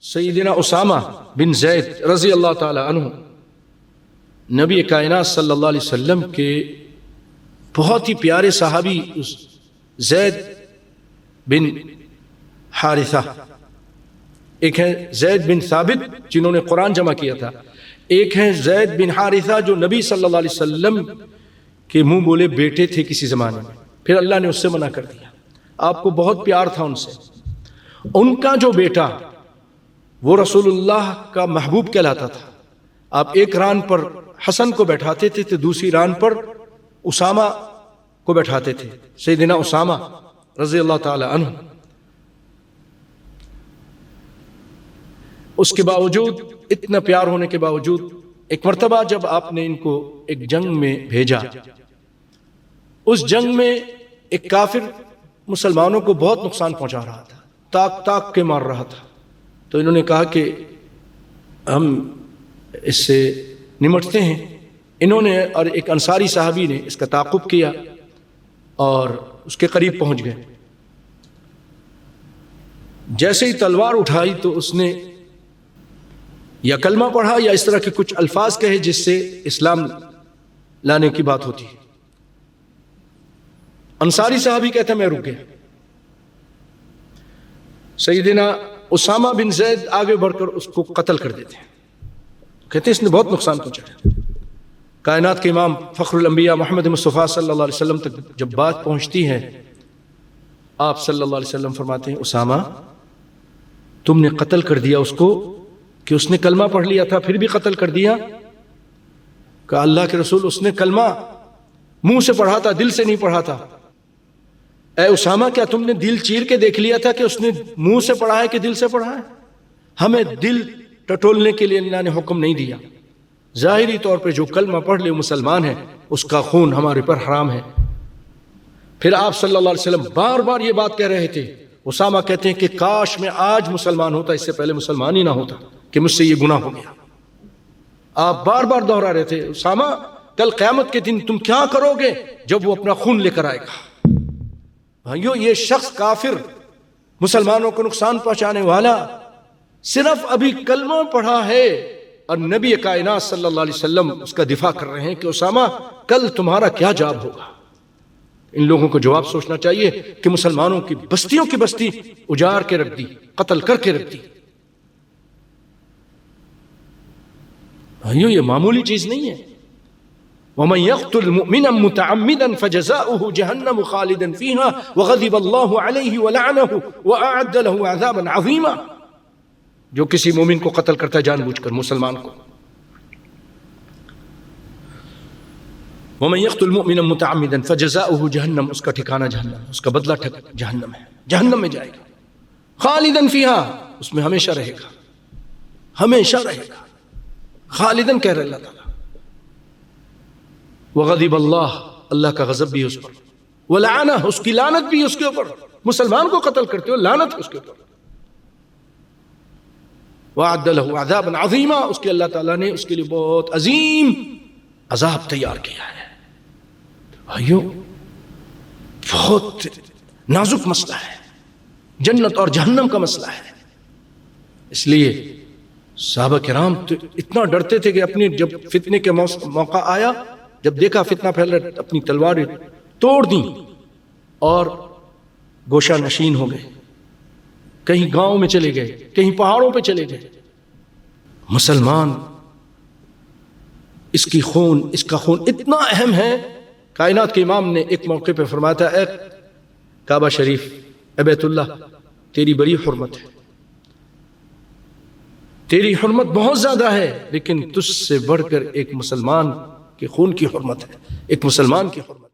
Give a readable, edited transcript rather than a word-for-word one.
سیدنا اسامہ بن زید رضی اللہ تعالی عنہ نبی کائنات صلی اللہ علیہ وسلم کے بہت ہی پیارے صحابی زید بن حارثہ، ایک ہے زید بن ثابت جنہوں نے قرآن جمع کیا تھا، ایک ہے زید بن حارثہ جو نبی صلی اللہ علیہ وسلم کے منہ بولے بیٹے تھے کسی زمانے میں، پھر اللہ نے اس سے منع کر دیا۔ آپ کو بہت پیار تھا ان سے۔ ان کا جو بیٹا وہ رسول اللہ کا محبوب کہلاتا تھا۔ آپ ایک ران پر حسن کو بیٹھاتے تھے تو دوسری ران پر اسامہ کو بیٹھاتے تھے، سیدنا اسامہ رضی اللہ تعالی عنہ۔ اس کے باوجود، اتنا پیار ہونے کے باوجود، ایک مرتبہ جب آپ نے ان کو ایک جنگ میں بھیجا، اس جنگ میں ایک کافر مسلمانوں کو بہت نقصان پہنچا رہا تھا، تاک تاک کے مار رہا تھا، تو انہوں نے کہا کہ ہم اس سے نمٹتے ہیں۔ انہوں نے اور ایک انصاری صحابی نے اس کا تعاقب کیا اور اس کے قریب پہنچ گئے۔ جیسے ہی تلوار اٹھائی تو اس نے یا کلمہ پڑھا یا اس طرح کے کچھ الفاظ کہے جس سے اسلام لانے کی بات ہوتی ہے۔ انصاری صحابی کہتے ہیں میں رک گیا۔ سیدنا اسامہ بن زید آگے بڑھ کر اس کو قتل کر دیتے ہیں، کہتے ہیں اس نے بہت نقصان پہنچایا۔ کائنات کے امام فخر الانبیاء محمد مصطفیٰ صلی اللہ علیہ وسلم تک جب بات پہنچتی ہے، آپ صلی اللہ علیہ وسلم فرماتے ہیں اسامہ تم نے قتل کر دیا اس کو کہ اس نے کلمہ پڑھ لیا تھا پھر بھی قتل کر دیا؟ کہا اللہ کے رسول اس نے کلمہ منہ سے پڑھا تھا، دل سے نہیں پڑھا تھا۔ اے اسامہ کیا تم نے دل چیر کے دیکھ لیا تھا کہ اس نے منہ سے پڑھا ہے کہ دل سے پڑھا ہے؟ ہمیں دل ٹٹولنے کے لیے اللہ نے حکم نہیں دیا۔ ظاہری طور پہ جو کلمہ پڑھ لے مسلمان ہے، اس کا خون ہمارے پر حرام ہے۔ پھر آپ صلی اللہ علیہ وسلم بار بار یہ بات کہہ رہے تھے۔ اسامہ کہتے ہیں کہ کاش میں آج مسلمان ہوتا، اس سے پہلے مسلمان ہی نہ ہوتا کہ مجھ سے یہ گناہ ہو گیا۔ آپ بار بار دوہرا رہے تھے اسامہ کل قیامت کے دن تم کیا کرو گے جب وہ اپنا خون لے کر آئے گا؟ بھائیو یہ شخص کافر، مسلمانوں کو نقصان پہنچانے والا، صرف ابھی کلمہ پڑھا ہے اور نبی کائنات صلی اللہ علیہ وسلم اس کا دفاع کر رہے ہیں کہ اسامہ کل تمہارا کیا جواب ہوگا۔ ان لوگوں کو جواب سوچنا چاہیے کہ مسلمانوں کی بستیوں کی بستی اجاڑ کے رکھ دی، قتل کر کے رکھ دی۔ بھائیو یہ معمولی چیز نہیں ہے۔ وَمَنْ يَقْتُلْ مُؤْمِنًا مُتَعَمِّدًا فَجَزَاؤُهُ جَهَنَّمُ خَالِدًا فِيهَا وَغَضِبَ اللَّهُ عَلَيْهِ وَلَعَنَهُ وَأَعَدَّ لَهُ عَذَابًا عَظِيمًا۔ جو کسی مومن کو قتل کرتا ہے جان بوجھ کر، مسلمان کو، وَمَنْ يَقْتُلْ مُؤْمِنًا مُتَعَمِّدًا فَجَزَاؤُهُ جَهَنَّمُ، اس کا ٹھکانہ جہنم، اس کا بدلہ جہنم ہے، جہنم میں جائے گا، خالداً فیہا، اس میں ہمیشہ رہے گا، ہمیشہ رہے گا۔ خالداً کہہ رہے اللہ تعالیٰ۔ وغضب اللہ، اللہ کا غضب بھی اس پر، ولعنہ، اس کی لعنت بھی اس کے اوپر۔ مسلمان کو قتل کرتے ہو، لعنت اس کے اوپر۔ وعد له عذابا عظیما، اس کے اللہ تعالیٰ نے اس کے لیے بہت عظیم عذاب تیار کیا ہے۔ بھائیو بہت نازک مسئلہ ہے، جنت اور جہنم کا مسئلہ ہے۔ اس لیے صحابہ کرام تو اتنا ڈرتے تھے کہ اپنی جب فتنے کے موقع آیا، جب دیکھا فتنہ پھیل رہا، اپنی تلواریں توڑ دیں اور گوشہ نشین ہو گئے، کہیں گاؤں میں چلے گئے، کہیں پہاڑوں پہ چلے گئے۔ مسلمان اس کا خون اتنا اہم ہے، کائنات کے امام نے ایک موقع پہ فرمایا تھا اے کعبہ شریف، اے بیت اللہ، تیری بڑی حرمت ہے، تیری حرمت بہت زیادہ ہے، لیکن تجھ سے بڑھ کر ایک مسلمان کے خون کی حرمت ہے، ایک مسلمان کی حرمت۔